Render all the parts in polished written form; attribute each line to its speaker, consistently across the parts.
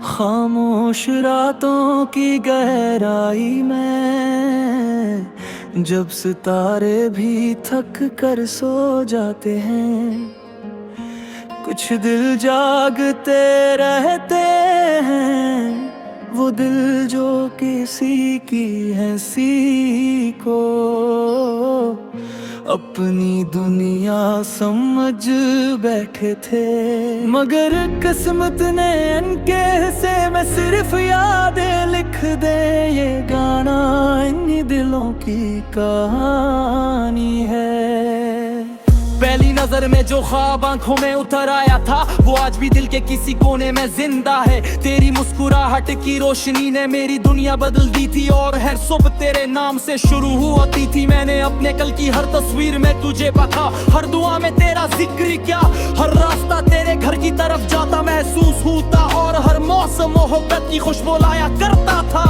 Speaker 1: खामोश रातों की गहराई में जब सितारे भी थक कर सो जाते हैं, कुछ दिल जागते रहते हैं। वो दिल जो किसी की हंसी को अपनी दुनिया समझ बैठे थे, मगर किस्मत ने इनके हिस्से में सिर्फ यादें लिख दे। ये गाना इन्हीं दिलों की कहानी है। पहली नजर में जो ख्वाब आंखों में उतर आया था, वो आज भी दिल के किसी कोने में जिंदा है। तेरी मुस्कुराहट की रोशनी ने मेरी दुनिया बदल दी थी, और हर सुबह तेरे नाम से शुरू होती थी। मैंने अपने कल की हर तस्वीर में तुझे पाया, हर दुआ में तेरा जिक्र किया, हर रास्ता तेरे घर की तरफ जाता महसूस होता, और हर मौसम मोहब्बत की खुशबू लाया करता था।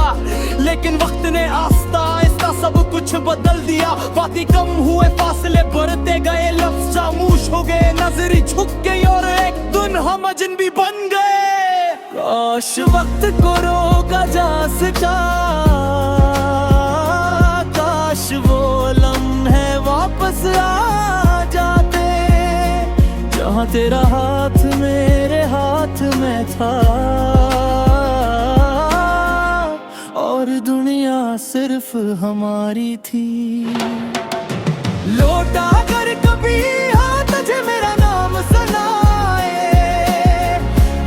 Speaker 1: लेकिन वक्त ने आस्ता आहिस्ता सब कुछ बदल दिया। बातें कम हुए, फासले बढ़ते गए, लफ्ज खामोश हो गए, नजरें झुक गई, और एक दिन हम अजनबी बन गए। काश वक्त को रोका जा सका, काश वो लम्हे वापस आ जाते, जहाँ तेरा हाथ मेरे हाथ में था, और दुनिया सिर्फ हमारी थी। लौटा कर कभी हाथ तुझे मेरा नाम सुनाए,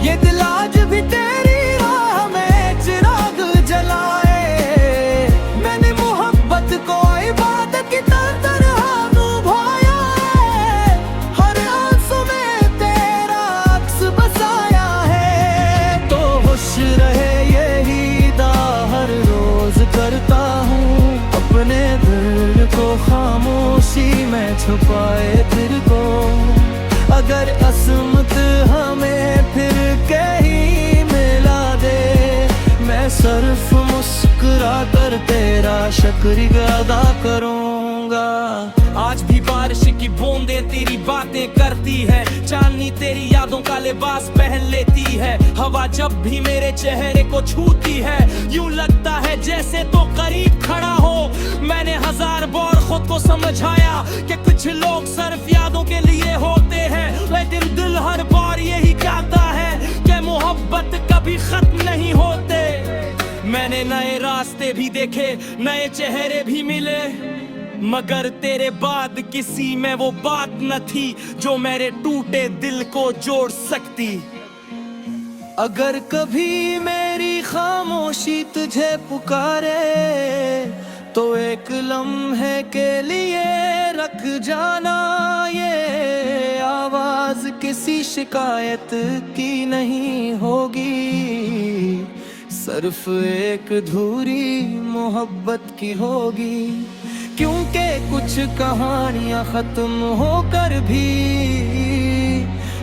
Speaker 1: ये दिल आज भी तेरी राह में चिराग जलाए। मैंने मोहब्बत को इबादत की तरह निभाया है, हर आंसू में तेरा अक्स बसाया है। तो खुश रहे यही दा हर रोज करता हूँ, अपने दिल को खामोशी में छुपाए फिर को। अगर असमत हमें फिर कहीं मिला दे, मैं सिर्फ मुस्कुरा कर तेरा शुक्रिया अदा करूँगा। आज भी बारिश की बूंदें तेरी बातें करती है, चांदनी तेरी यादों का लिबास पहन लेती है। हवा जब भी मेरे चेहरे को छूती है, यूं लगता है जैसे तो करीब खड़ा हो। मैंने हजार बार खुद को समझाया कि कुछ लोग सिर्फ यादों के लिए होते हैं, लेकिन दिल हर बार यही कहता है कि मोहब्बत कभी खत्म नहीं होते। मैंने नए रास्ते भी देखे, नए चेहरे भी मिले, मगर तेरे बाद किसी में वो बात न थी जो मेरे टूटे दिल को जोड़ सकती। अगर कभी मेरी खामोशी तुझे पुकारे, तो एक लम्हे के लिए रख जाना। ये आवाज किसी शिकायत की नहीं होगी, सिर्फ एक अधूरी मोहब्बत की होगी। क्योंकि कुछ कहानियां खत्म होकर भी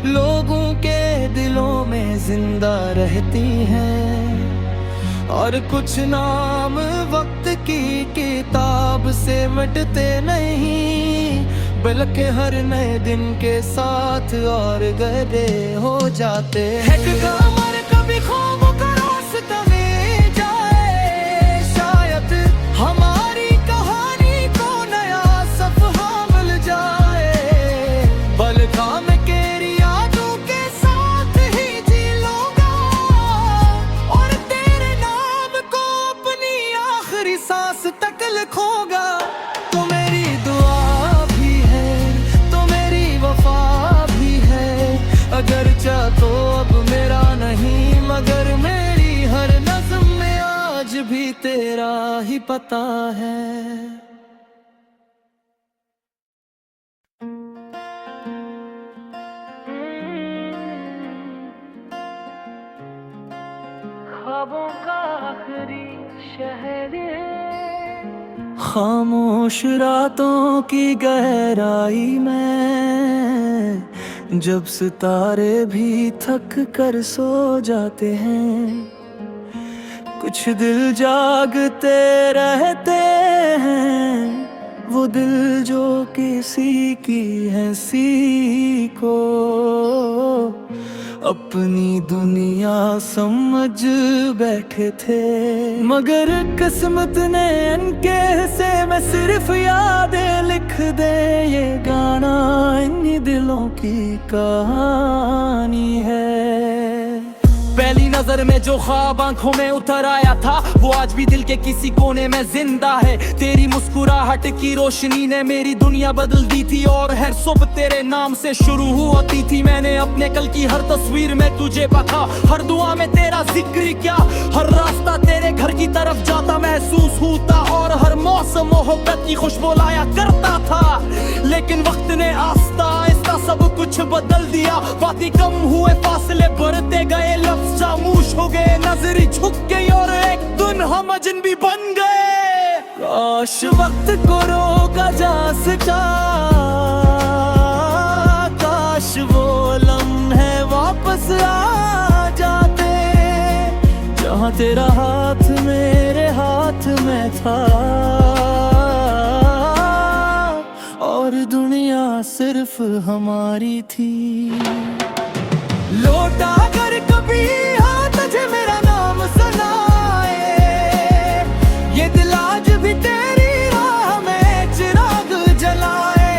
Speaker 1: लोगों के दिलों में जिंदा रहती हैं, और कुछ नाम वक्त की किताब से मिटते नहीं, बल्कि हर नए दिन के साथ और गहरे हो जाते हैं। कमर कभी ख्वाबों का रास्ता में जाए, शायद हमारी कहानी को नया सफहा मिल जाए। बलका में तेरी यादों के साथ ही जी लूंगा, और तेरे नाम को अपनी आखिरी सांस तक लिखूंगा। तो मेरी दुआ भी है, तो मेरी वफा भी है, अगर चाह तो अब मेरा नहीं, मगर मेरी हर नज़्म में आज भी तेरा ही पता है। ख्वाबों का आखिरी शहर, खामोश रातों की गहराई में जब सितारे भी थक कर सो जाते हैं, कुछ दिल जागते रहते हैं। वो दिल जो किसी की हंसी को अपनी दुनिया समझ बैठे थे, मगर किस्मत ने इनके हिस्से में सिर्फ यादें लिख दे। ये गाना इन दिलों की कहानी है। पहली नजर में जो ख्वाब आंखों में उतर आया था, वो आज भी दिल के किसी कोने में जिंदा है। तेरी मुस्कुराहट की रोशनी ने मेरी दुनिया बदल दी थी, और हर सुबह तेरे नाम से शुरू होती थी। मैंने अपने कल की हर तस्वीर में तुझे पका, हर दुआ में तेरा जिक्र क्या, हर रास्ता तेरे घर की तरफ जाता महसूस होता, और हर मौसम मोहब्बत की खुशबू लाया करता था। लेकिन वक्त ने आस्ता आहिस्ता सब कुछ बदल दिया। बातें कम हुए, फासले बढ़ते गए, लफ्ज खामोश हो गए, नजरें झुक गई, और एक दिन हम अजनबी बन गए। काश वक्त को रोका जा सका, काश वो लम्हे वापस आ जाते, जहाँ तेरा हाथ मेरे हाथ में था, और दुनिया सिर्फ हमारी थी। लौटा कर कभी हाथ तुझे मेरा नाम सुनाए, ये दिल आज भी तेरी राह में चिराग जलाए।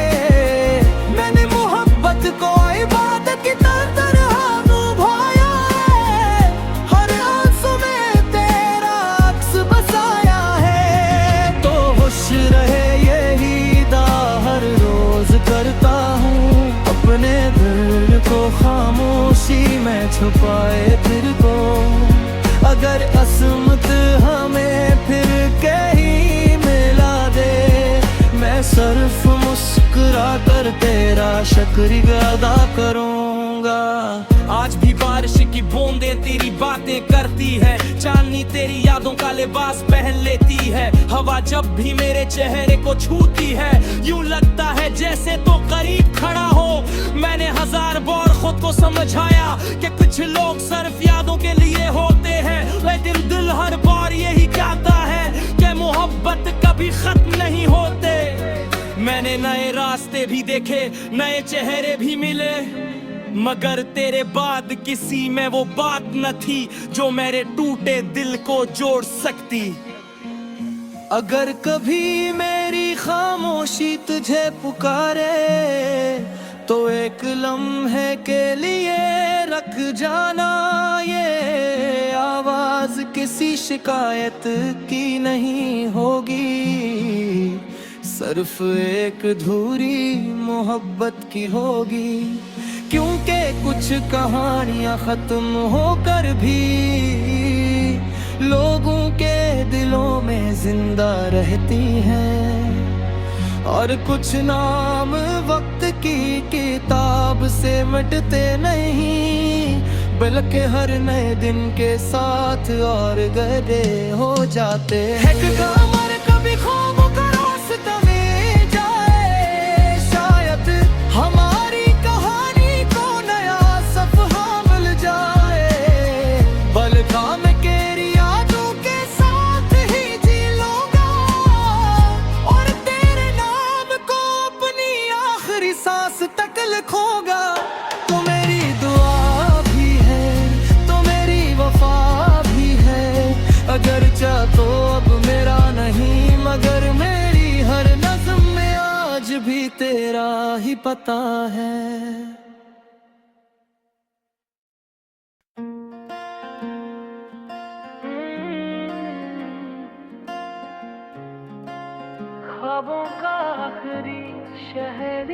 Speaker 1: मैंने मोहब्बत को इबादत की तरह निभाया है, हर आंसू में तेरा अक्स बसाया है। तो खुश रहे यही दा हर रोज करता हूँ, अपने दिल को खामोशी में छुपाए फिर को। अगर असमत हमें फिर कहीं मिला दे, मैं सिर्फ मुस्कुरा कर तेरा शुक्रिया अदा करूँगा। आज भी बारिश की बूंदें तेरी बातें करती है, चांदनी तेरी यादों का लिबास पहन लेती है। हवा जब भी मेरे चेहरे को छूती है, यूं लगता है जैसे तो करीब खड़ा हो। मैंने हजार बार खुद को समझाया कि कुछ लोग सिर्फ यादों के लिए होते हैं, लेकिन दिल हर बार यही कहता है कि मोहब्बत कभी खत्म नहीं होते। मैंने नए रास्ते भी देखे, नए चेहरे भी मिले, मगर तेरे बाद किसी में वो बात न थी जो मेरे टूटे दिल को जोड़ सकती। अगर कभी मेरी खामोशी तुझे पुकारे, तो एक लम्हे के लिए रख जाना। ये आवाज किसी शिकायत की नहीं होगी, सिर्फ एक अधूरी मोहब्बत की होगी। क्योंकि कुछ कहानियां खत्म होकर भी लोगों के दिलों में जिंदा रहती हैं, और कुछ नाम वक्त की किताब से मिटते नहीं, बल्कि हर नए दिन के साथ और गहरे हो जाते हैं। कमर कभी ख्वाबों का रास्ता में जाए, शायद हमारी कहानी को नया सफहा मिल जाए। बलका में केरी यादों के साथ ही जी लूंगा, और तेरे नाम को अपनी आखिरी सांस तक लिखूंगा। तो मेरी दुआ भी है, तो मेरी वफा भी है, अगर चाह तो अब मेरा नहीं, मगर मेरी हर नज़्म में आज भी तेरा ही पता है। ख्वाबों का आखिरी शहर,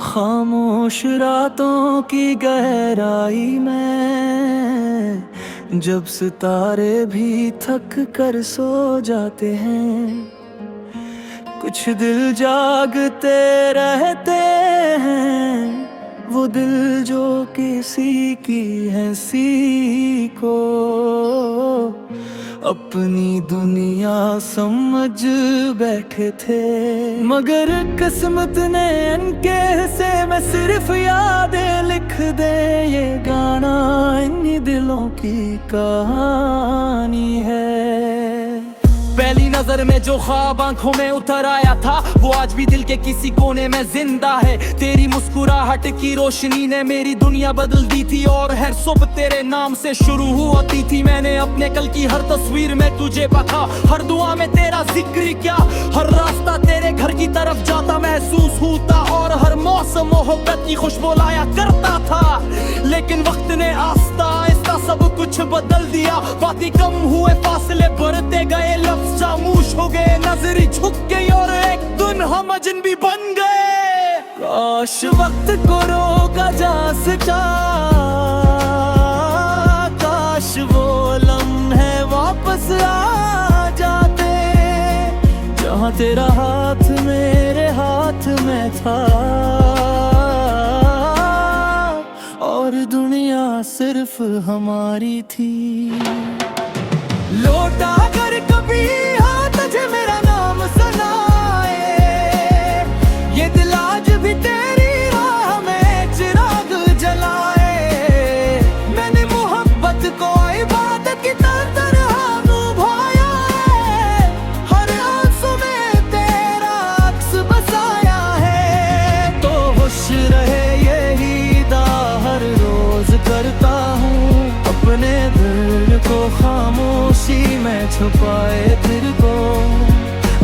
Speaker 1: खामोश रातों की गहराई में, जब सितारे भी थक कर सो जाते हैं, कुछ दिल जागते रहते हैं। वो दिल जो किसी की हंसी को अपनी दुनिया समझ बैठे थे, मगर किस्मत ने इनके हिस्से में सिर्फ यादें लिख दे। ये गाना इन दिलों की कहानी है। पहली नजर में जो ख्वाब आंखों में उतर आया था, वो आज भी दिल के किसी कोने में जिंदा है। तेरी मुस्कुराहट की रोशनी ने मेरी दुनिया बदल दी थी, और हर सुबह तेरे नाम से शुरू होती थी। मैंने अपने कल की हर तस्वीर में तुझे पता, हर दुआ में तेरा जिक्र क्या, हर रास्ता तेरे घर की तरफ जाता महसूस होता, और हर मौसम मोहब्बत की खुशबू लाया करता था। लेकिन वक्त ने आस्ता आहिस्ता सब कुछ बदल दिया। बातें कम हुए, फासले बढ़ते गए, लफ्ज खामोश हो गए, नजरें झुक गई, और एक दिन हम अजनबी बन गए। काश वक्त को रोका जा सका, काश वो लम्हे वापस आ जाते, जहाँ तेरा हाथ मेरे हाथ में था, और दुनिया सिर्फ हमारी थी। लौटा कर कभी हाथ तुझे मेरा नाम सुनाए, ये दिल आज भी तेरी राह में चिराग जलाए। मैंने मोहब्बत को इबादत की तरह निभाया है, हर आंसू में तेरा अक्स बसाया है। तो खुश रहे यही दा हर रोज करता हूँ, अपने दिल को खामोशी में छुपाए फिर को।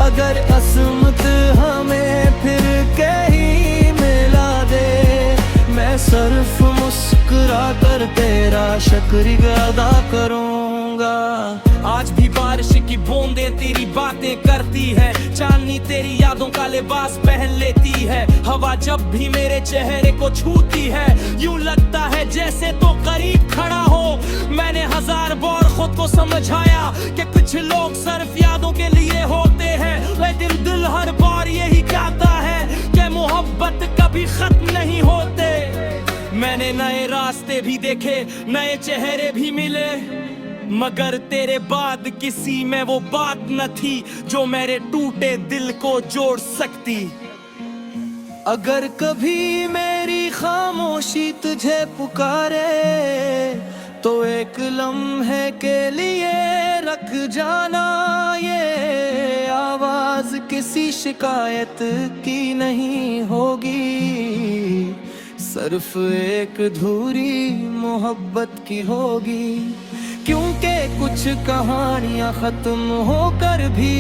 Speaker 1: अगर असमत हमें फिर कहीं मिला दे, मैं सिर्फ मुस्कुरा कर तेरा शुक्रिया अदा करूँगा। आज भी बारिश की बूंदें तेरी बातें करती है, चांदनी तेरी यादों का लिबास पहन लेती है। हवा जब भी मेरे चेहरे को छूती है, यूं लगता है जैसे तो करीब खड़ा हो। मैंने हजार बार खुद को समझाया कि कुछ लोग सिर्फ यादों के लिए होते हैं, लेकिन दिल हर बार यही कहता है कि मोहब्बत कभी खत्म नहीं होते। मैंने नए रास्ते भी देखे, नए चेहरे भी मिले, मगर तेरे बाद किसी में वो बात न थी जो मेरे टूटे दिल को जोड़ सकती। अगर कभी मेरी खामोशी तुझे पुकारे, तो एक लम्हे के लिए रख जाना। ये आवाज किसी शिकायत की नहीं होगी, सिर्फ एक अधूरी मोहब्बत की होगी। क्योंकि कुछ कहानियां खत्म होकर भी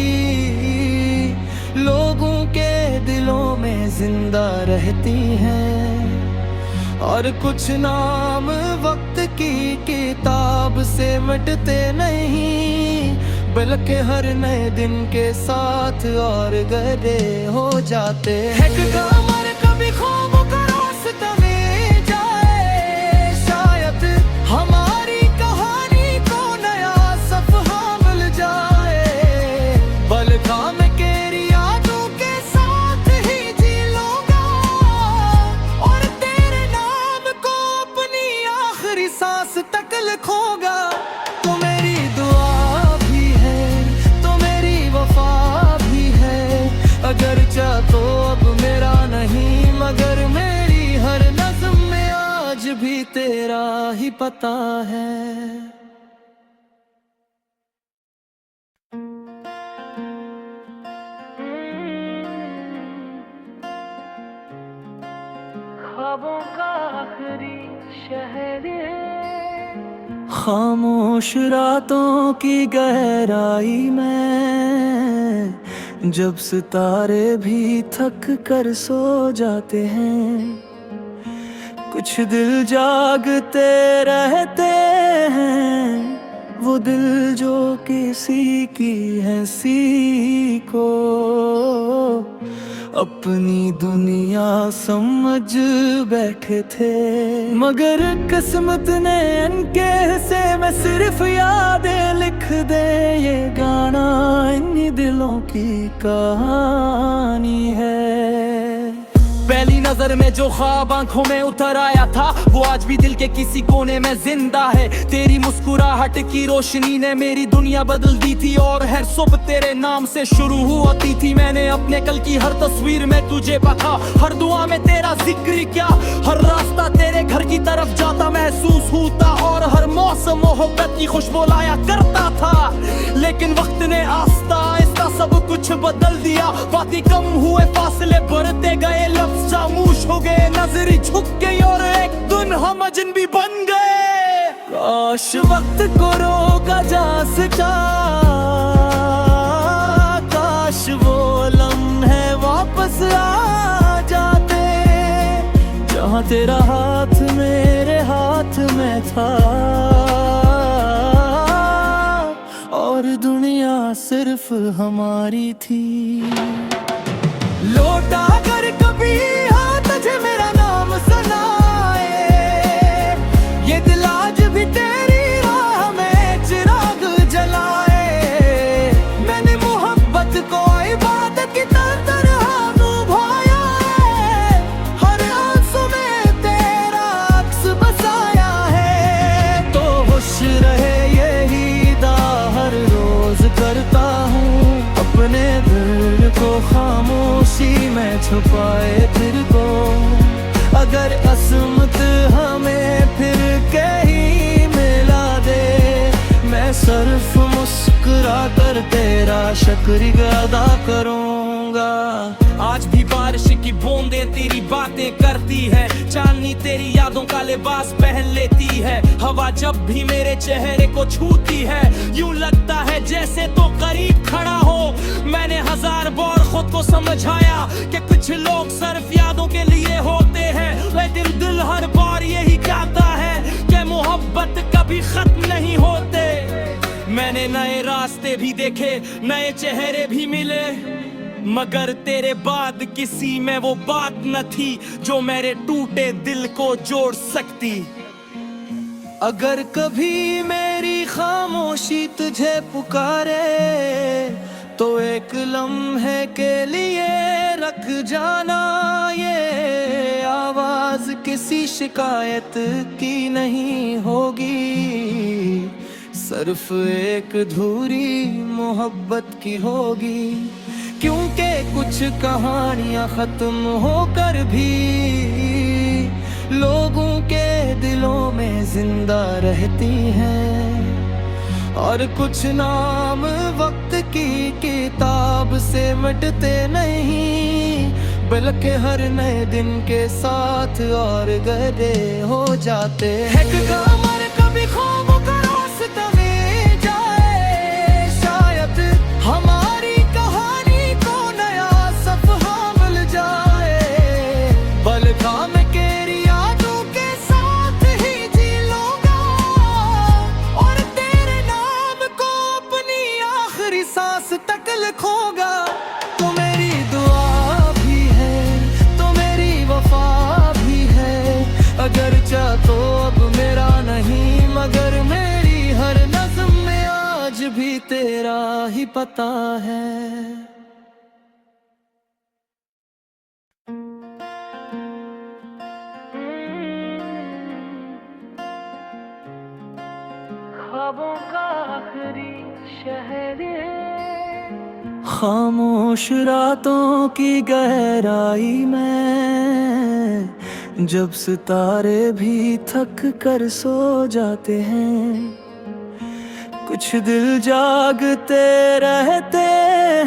Speaker 1: लोगों के दिलों में जिंदा रहती हैं, और कुछ नाम वक्त की किताब से मिटते नहीं, बल्कि हर नए दिन के साथ और गहरे हो जाते हैं। कमर कभी ख्वाबों का रास्ता में जाए, शायद हमारी कहानी को नया सफहा मिल जाए। बलका में तेरी यादों के साथ ही जी लूंगा, और तेरे नाम को अपनी आखिरी सांस तक लिखूंगा। तो मेरी दुआ भी है, तो मेरी वफा भी है, अगर चाह तो अब मेरा नहीं, मगर मेरी हर नज़्म में आज भी तेरा ही पता है। ख्वाबों का आखिरी शहर, खामोश रातों की गहराई में, जब सितारे भी थक कर सो जाते हैं, कुछ दिल जागते रहते हैं। वो दिल जो किसी की हंसी को अपनी दुनिया समझ बैठे थे, मगर किस्मत ने इनके हिस्से में सिर्फ यादें लिख दे। ये गाना इन्हीं दिलों की कहानी है। पहली नजर में जो ख्वाब आंखों में उतर आया था, वो आज भी दिल के किसी कोने में जिंदा है। तेरी मुस्कुराहट की रोशनी ने मेरी दुनिया बदल दी थी, और हर सुबह तेरे नाम से शुरू होती थी। मैंने अपने कल की हर तस्वीर में तुझे पता, हर दुआ में तेरा जिक्र क्या, हर रास्ता तेरे घर की तरफ जाता महसूस होता, और हर मौसम मोहब्बत की खुशबू लाया करता था। लेकिन वक्त ने आस्ता कुछ बदल दिया। बातें कम हुए, फासले बढ़ते गए, लफ्ज खामोश हो गए, नजरें झुक गई और एक दिन हम अजनबी बन गए। काश वक्त को रोका जा सका, काश वो लम्हे वापस आ जाते, जहाँ तेरा हाथ मेरे हाथ में था और दुनिया सिर्फ हमारी थी। लौटा कर कभी हाथ तुझे मेरा नाम सुनाए, ये दिल आज भी तेरी राह में चिराग जलाए। मैंने मोहब्बत को इबादत की तरह निभाया है, हर आंसू में तेरा अक्स बसाया है। तो खुश रहे यही हर रोज करता हूँ, अपने दिल को खामोशी में छुपाए फिर को। अगर किस्मत हमें फिर कहीं मिला दे, मैं सिर्फ मुस्कुरा कर तेरा शुक्रिया अदा करूँगा। आज भी बारिश की बूंदें तेरी बातें करती है, चांदनी तेरी यादों का लिबास पहन लेती है। हवा जब भी मेरे चेहरे को छूती है, यूं लगता है जैसे तो करीब खड़ा हो। मैंने हजार बार खुद को समझाया कि कुछ लोग सिर्फ यादों के लिए होते हैं, लेकिन दिल हर बार यही कहता है कि मोहब्बत कभी खत्म नहीं होते। मैंने नए रास्ते भी देखे, नए चेहरे भी मिले, मगर तेरे बाद किसी में वो बात न थी जो मेरे टूटे दिल को जोड़ सकती। अगर कभी मेरी खामोशी तुझे पुकारे, तो एक लम्हे के लिए रख जाना। ये आवाज किसी शिकायत की नहीं होगी, सिर्फ एक अधूरी मोहब्बत की होगी। क्योंकि कुछ कहानियां खत्म होकर भी लोगों के दिलों में जिंदा रहती हैं, और कुछ नाम वक्त की किताब से मिटते नहीं, बल्कि हर नए दिन के साथ और गहरे हो जाते हैं। कमर कभी ख्वाबों का रास्ता में जाए, शायद हमारी कहानी को नया सफहा मिल जाए। पलका में तेरी यादों के साथ ही जी लूंगा, और तेरे नाम को अपनी आखिरी सांस तक लिखूंगा। तो मेरी दुआ भी है, तो मेरी वफा भी है, अगर चाह तो अब मेरा नहीं, मगर मेरी हर नज़्म में आज भी तेरा ही पता है। ख्वाबों का आखिरी शहर, खामोश रातों की गहराई में, जब सितारे भी थक कर सो जाते हैं, कुछ दिल जागते रहते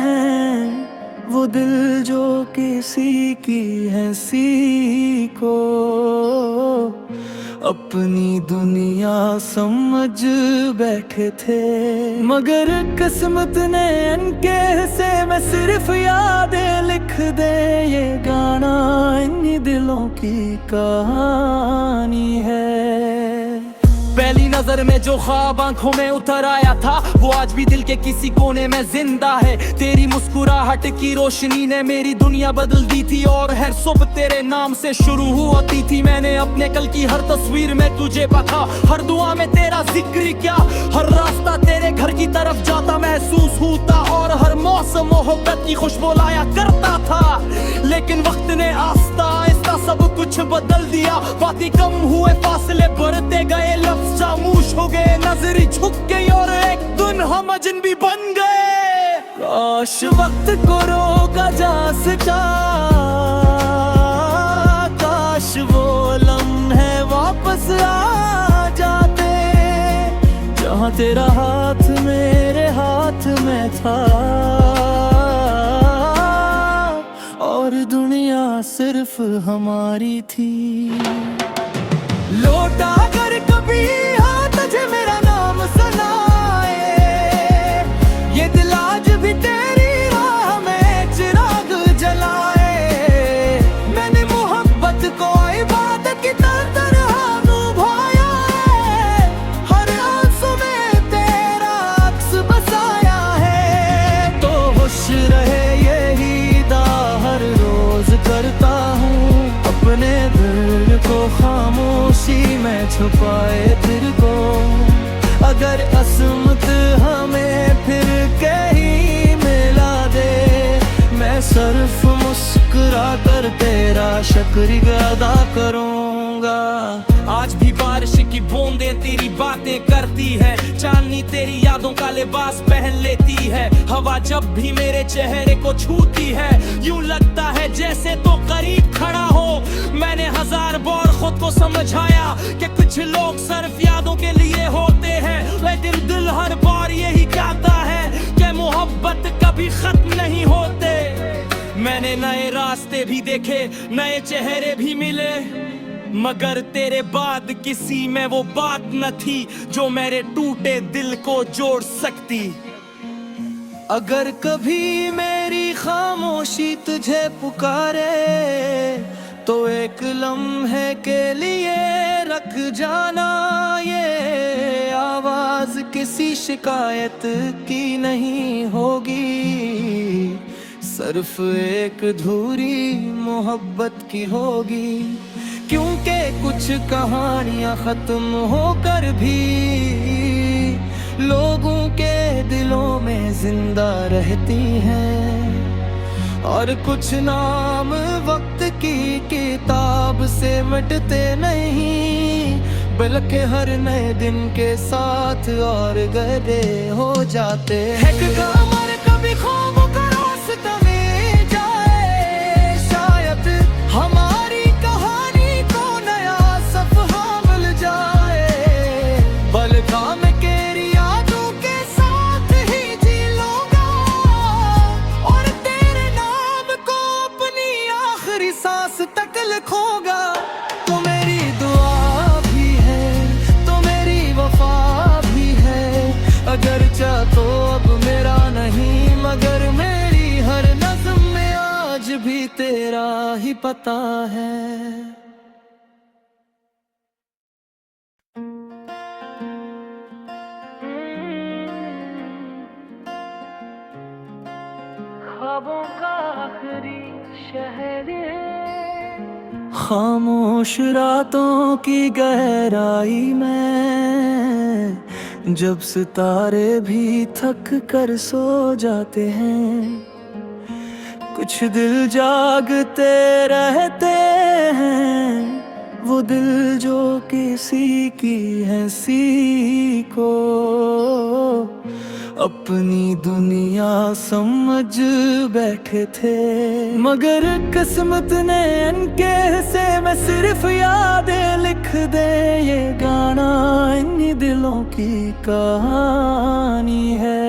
Speaker 1: हैं। वो दिल जो किसी की हंसी को अपनी दुनिया समझ बैठे थे, मगर किस्मत ने इनके हिस्से में सिर्फ यादें लिख दे। ये गाना इन दिलों की कहानी है। पहली नजर में जो ख्वाब आंखों में उतर आया था, वो आज भी दिल के किसी कोने में जिंदा है। तेरी मुस्कुराहट की रोशनी ने मेरी दुनिया बदल दी थी, और हर सुबह तेरे नाम से शुरू होती थी। मैंने अपने कल की हर तस्वीर में तुझे पाया, हर दुआ में तेरा जिक्र किया, हर रास्ता तेरे घर की तरफ जाता महसूस होता, और हर मौसम मोहब्बत की खुशबू लाया करता था। लेकिन वक्त ने आस्ता आस्ता सब कुछ बदल दिया। बातें कम हुए, फासले बढ़ते गए, लफ्ज खामोश हो गए, नजरें झुक गई, और एक दिन हम अजनबी बन गए। काश वक्त को रोका जा सका, काश वो लम्हे वापस आ जाते, जहाँ तेरा हाथ मेरे हाथ में था सिर्फ हमारी थी। लौटा कर कभी हाँ तुझे मेरा नाम सुनाए, ये दिल आज भी तेरी राह में चिराग जलाए। मैंने मोहब्बत को इबादत की तरह निभाया है, हर आंसू में तेरा अक्स बसाया है। तो खुश रहे यही दा हर रोज करता हूँ, अपने दिल को खामोशी में छुपाए दिल को। अगर असमत हमें फिर कहीं मिला दे, मैं सिर्फ मुस्कुरा कर तेरा शुक्रिया अदा करूँगा।
Speaker 2: आज भी बारिश की बूंदें तेरी बातें करती है, चांदनी तेरी यादों का लिबास पहन लेती है। हवा जब भी मेरे चेहरे को छूती है, यूं लगता है जैसे तो करीब खड़ा हो। मैंने हजार बार खुद को समझाया कि कुछ लोग सिर्फ यादों के लिए होते हैं, लेकिन दिल हर बार यही कहता है कि मोहब्बत कभी खत्म नहीं होते। मैंने नए रास्ते भी देखे, नए चेहरे भी मिले, मगर तेरे बाद किसी में वो बात न थी जो मेरे टूटे दिल को जोड़ सकती।
Speaker 1: अगर कभी मेरी खामोशी तुझे पुकारे, तो एक लम्हे के लिए रख जाना। ये आवाज किसी शिकायत की नहीं होगी, सिर्फ एक अधूरी मोहब्बत की होगी। क्योंकि कुछ कहानियां खत्म होकर भी लोगों के दिलों में जिंदा रहती हैं, और कुछ नाम वक्त की किताब से मिटते नहीं, बल्कि हर नए दिन के साथ और गहरे हो जाते हैं। कमर कभी ख्वाबों का रास्ता में जाए, शायद हमारी कहानी को नया सफहा मिल जाए। बलका में तेरी यादों के साथ ही जी लूंगा, और तेरे नाम को अपनी आखिरी सांस तक लिखूंगा। तो मेरी दुआ भी है, तो मेरी वफा भी है, अगर चाह तो अब मेरा नहीं, मगर मेरी हर नज़्म में आज भी तेरा ही पता है। ख्वाबों का आखिरी शहर, खामोश रातों की गहराई में, जब सितारे भी थक कर सो जाते हैं, कुछ दिल जागते रहते हैं। वो दिल जो किसी की हंसी को अपनी दुनिया समझ बैठे थे, मगर किस्मत ने इनके हिस्से में सिर्फ यादें लिख दे। ये गाना इन दिलों की कहानी है।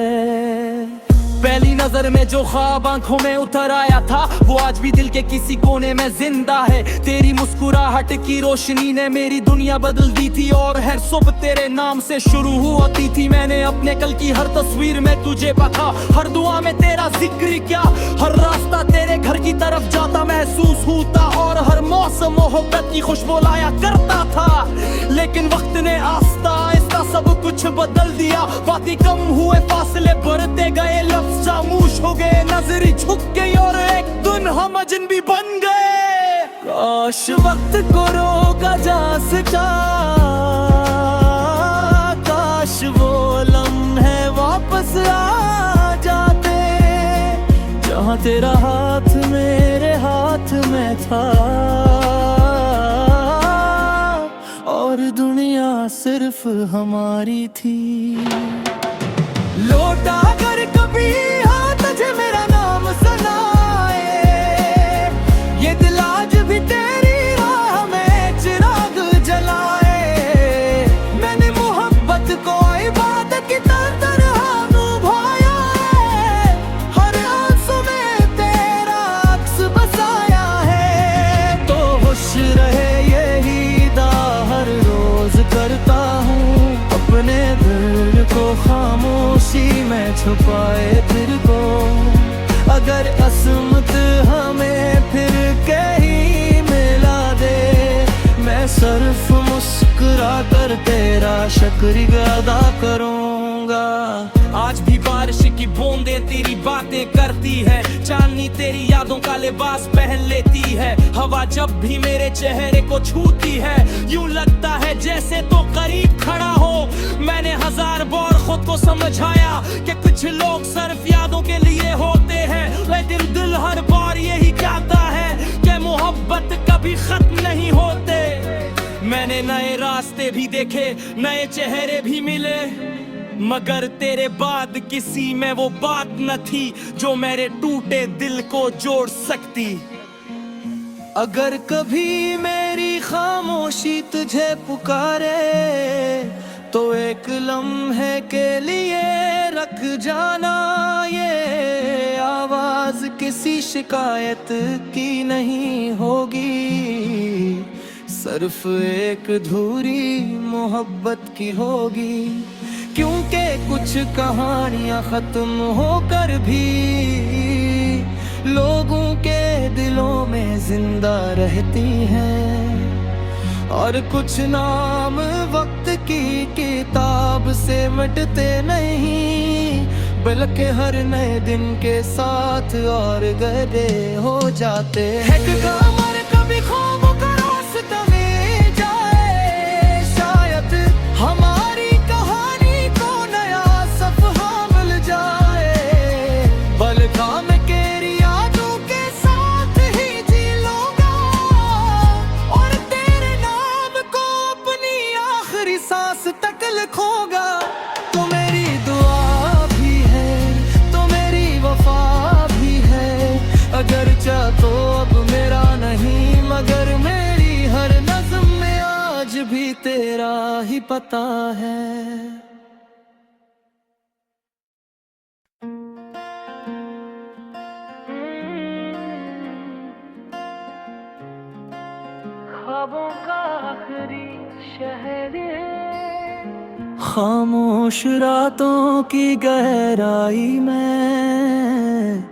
Speaker 1: पहली नजर में जो ख्वाब आंखों में उतर आया था, वो आज भी दिल के किसी कोने में जिंदा है। तेरी मुस्कुराहट की रोशनी ने मेरी दुनिया बदल दी थी, और हर सुबह तेरे नाम से शुरू होती थी। मैंने अपने कल की हर तस्वीर में तुझे बता, हर दुआ में तेरा जिक्र क्या, हर रास्ता तेरे घर की तरफ जाता महसूस होता, और हर मौसम मोहब्बत की खुशबू लाया करता था। लेकिन वक्त ने आस्ता आहिस्ता सब कुछ बदल दिया, बातें कम हुए, फासले बढ़ते गए, लफ्ज खामोश हो गए, नजर झुक गई, और एक दिन हम अजनबी बन गए। काश वक्त को रोका जा सका, काश वो लम्हे वापस आ जाते, जहाँ तेरा हाथ मेरे हाथ में था, और दुनिया सिर्फ हमारी थी। लौटा कर कभी हाँ तुझे मेरा नाम सुनाए, ये दिल आज भी तेरी राह में चिराग जलाए। मैंने मोहब्बत को इबादत की तरह निभाया है, हर आंसू में तेरा अक्स बसाया है। में छुपाए फिर को। अगर असमत हमें फिर कहीं मिला दे, मैं सिर्फ मुस्कुरा कर तेरा शुक्रिया अदा करूँगा।
Speaker 2: आज भी बारिश की बूंदें तेरी बातें करती है, चांदनी तेरी यादों का लिबास पहन लेती है। हवा जब भी मेरे चेहरे को छूती है, यूं लगता है जैसे तो करीब खड़ा हो। मैंने 1000 बार खुद को समझाया कि कुछ लोग सिर्फ यादों के लिए होते हैं, लेकिन दिल हर बार यही कहता है कि मोहब्बत कभी खत्म नहीं होते। मैंने नए रास्ते भी देखे, नए चेहरे भी मिले, मगर तेरे बाद किसी में वो बात न थी जो मेरे टूटे दिल को जोड़ सकती।
Speaker 1: अगर कभी मेरी खामोशी तुझे पुकारे, तो एक लम्हे के लिए रख जाना। ये आवाज किसी शिकायत की नहीं होगी, सिर्फ एक अधूरी मोहब्बत की होगी। क्योंकि कुछ कहानियां खत्म होकर भी लोगों के दिलों में जिंदा रहती हैं, और कुछ नाम वक्त की किताब से मिटते नहीं, बल्कि हर नए दिन के साथ और गहरे हो जाते हैं। कमर कभी ख्वाबों का रास्ता में जाए, शायद हमारी कहानी को नया सफहा मिल जाए। बलका में केरी यादों के साथ ही जी लूंगा, और तेरे नाम को अपनी आखिरी सांस तक लिखूंगा। तो मेरी दुआ भी है, तो मेरी वफा भी है, अगर चाह तो अब मेरा नहीं, मगर मेरी हर नज़्म में आज भी तेरा ही पता है। ख्वाबों का आखिरी शहर, खामोश रातों की गहराई में,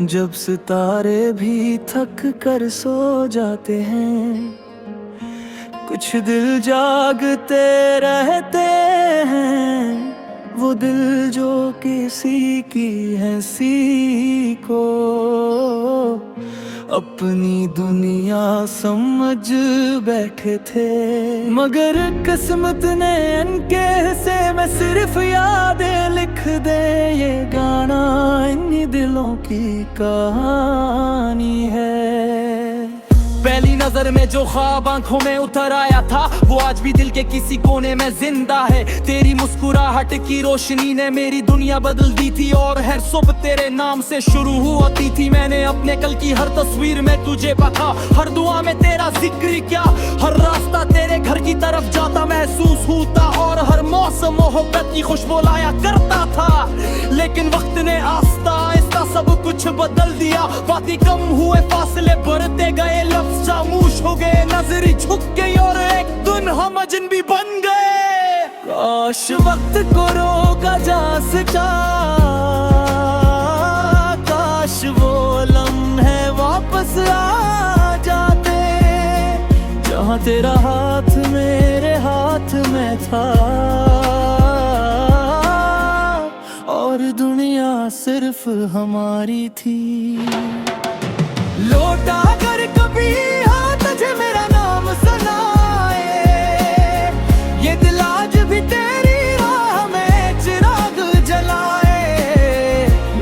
Speaker 1: जब सितारे भी थक कर सो जाते हैं, कुछ दिल जागते रहते हैं। वो दिल जो किसी की हंसी को अपनी दुनिया समझ बैठे थे, मगर किस्मत ने इनके हिस्से में सिर्फ यादें लिख दे। ये गाना इन्हीं दिलों की कहानी है। पहली नजर में जो ख्वाब आंखों में उतर आया था, वो आज भी दिल के किसी कोने में जिंदा है। तेरी मुस्कुराहट की रोशनी ने मेरी दुनिया बदल दी थी, और हर सुबह तेरे नाम से शुरू होती थी। मैंने अपने कल की हर तस्वीर में तुझे पाया, हर दुआ में तेरा जिक्र किया, हर रास्ता तेरे घर की तरफ जाता महसूस होता, और हर मौसम मोहब्बत की खुशबू लाया करता था। लेकिन वक्त ने आस्ता आहिस्ता सब कुछ बदल दिया, बातें कम हुए, फासले बढ़ते गए, लफ्ज खामोश हो गए, नजरें झुक गई, और एक दिन हम अजनबी बन गए। काश वक्त को रोका जा सका, काश वो लम्हे वापस आ जाते, जहाँ तेरा हाथ मेरे हाथ में था, और दुनिया सिर्फ हमारी थी। लौटा कर कभी हाँ तुझे मेरा नाम सुनाए, ये दिल आज भी तेरी राह में चिराग जलाए।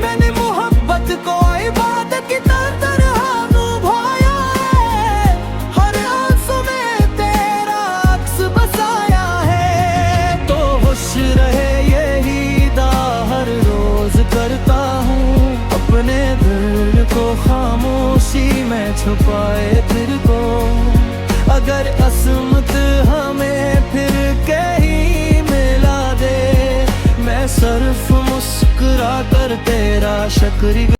Speaker 1: मैंने मोहब्बत को इबादत की तरह निभाया है, हर आंसू में तेरा अक्स बसाया है। तो खुश रहे यही दा हर रोज करता हूँ, अपने दिल को खामोशी में छुपाए फिर को। अगर असमत हमें फिर कहीं मिला दे, मैं सिर्फ मुस्कुरा कर तेरा शुक्रिया